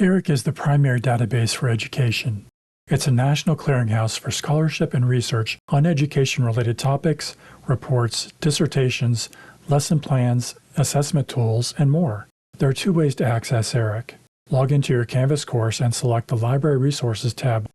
ERIC is the primary database for education. It's a national clearinghouse for scholarship and research on education-related topics, reports, dissertations, lesson plans, assessment tools, and more. There are two ways to access ERIC. Log into your Canvas course and select the Library Resources tab.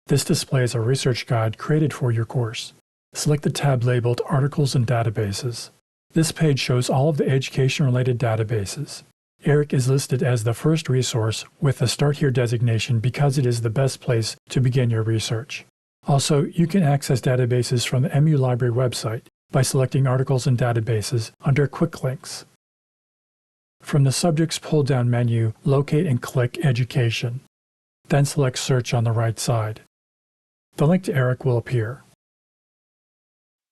This displays a research guide created for your course. Select the tab labeled Articles and Databases. This page shows all of the education-related databases. ERIC is listed as the first resource with the Start Here designation because it is the best place to begin your research. Also, you can access databases from the MU Library website by selecting Articles and Databases under Quick Links. From the Subjects pull-down menu, locate and click Education. Then select Search on the right side. The link to ERIC will appear.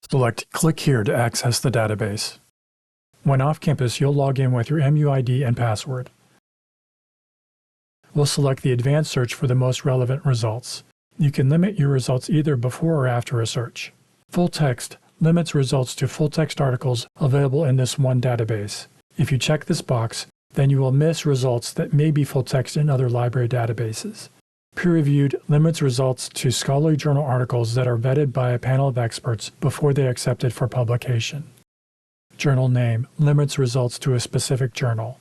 Select Click here to access the database. When off campus, you'll log in with your MUID and password. We'll select the Advanced Search for the most relevant results. You can limit your results either before or after a search. Full Text limits results to full-text articles available in this one database. If you check this box, then you will miss results that may be full-text in other library databases. Peer-reviewed limits results to scholarly journal articles that are vetted by a panel of experts before they are accepted for publication. Journal name limits results to a specific journal.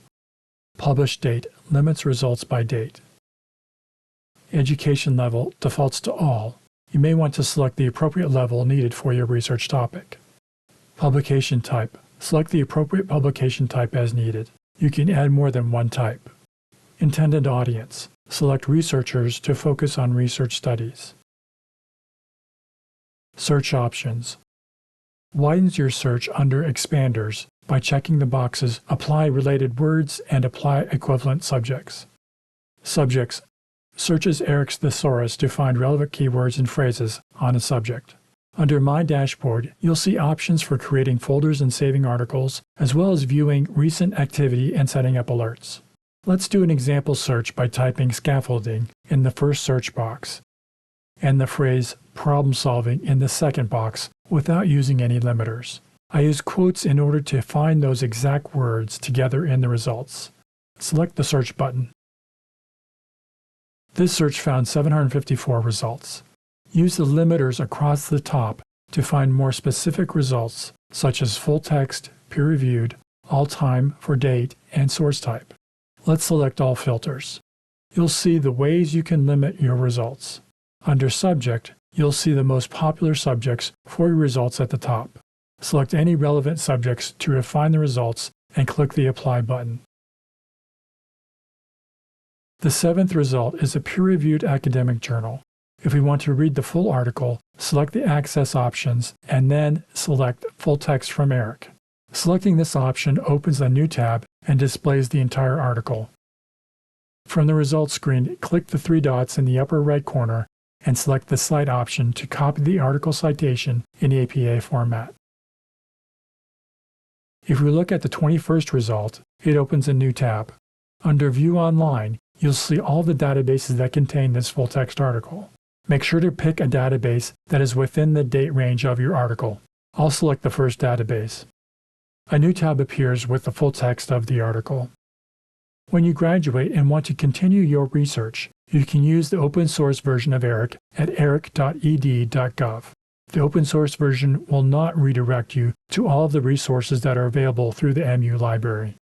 Published date limits results by date. Education level defaults to all. You may want to select the appropriate level needed for your research topic. Publication type. Select the appropriate publication type as needed. You can add more than one type. Intended audience. Select researchers to focus on research studies. Search options. Widens your search under expanders by checking the boxes Apply related words and Apply equivalent subjects. Subjects. Searches ERIC's thesaurus to find relevant keywords and phrases on a subject. Under My Dashboard, you'll see options for creating folders and saving articles, as well as viewing recent activity and setting up alerts. Let's do an example search by typing scaffolding in the first search box, and the phrase problem solving in the second box without using any limiters. I use quotes in order to find those exact words together in the results. Select the search button. This search found 754 results. Use the limiters across the top to find more specific results, such as full text, peer-reviewed, all-time, for date, and source type. Let's select all filters. You'll see the ways you can limit your results. Under Subject, you'll see the most popular subjects for your results at the top. Select any relevant subjects to refine the results and click the Apply button. The seventh result is a peer-reviewed academic journal. If we want to read the full article, select the Access options and then select Full Text from ERIC. Selecting this option opens a new tab and displays the entire article. From the results screen, click the three dots in the upper right corner and select the Cite option to copy the article citation in APA format. If we look at the 21st result, it opens a new tab. Under View Online, you'll see all the databases that contain this full-text article. Make sure to pick a database that is within the date range of your article. I'll select the first database. A new tab appears with the full text of the article. When you graduate and want to continue your research, you can use the open source version of ERIC at eric.ed.gov. The open source version will not redirect you to all of the resources that are available through the MU Library.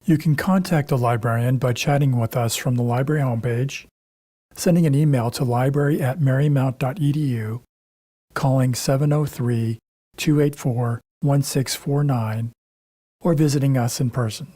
You can contact a librarian by chatting with us from the library homepage, sending an email to library@marymount.edu, calling 703-284-1649, or visiting us in person.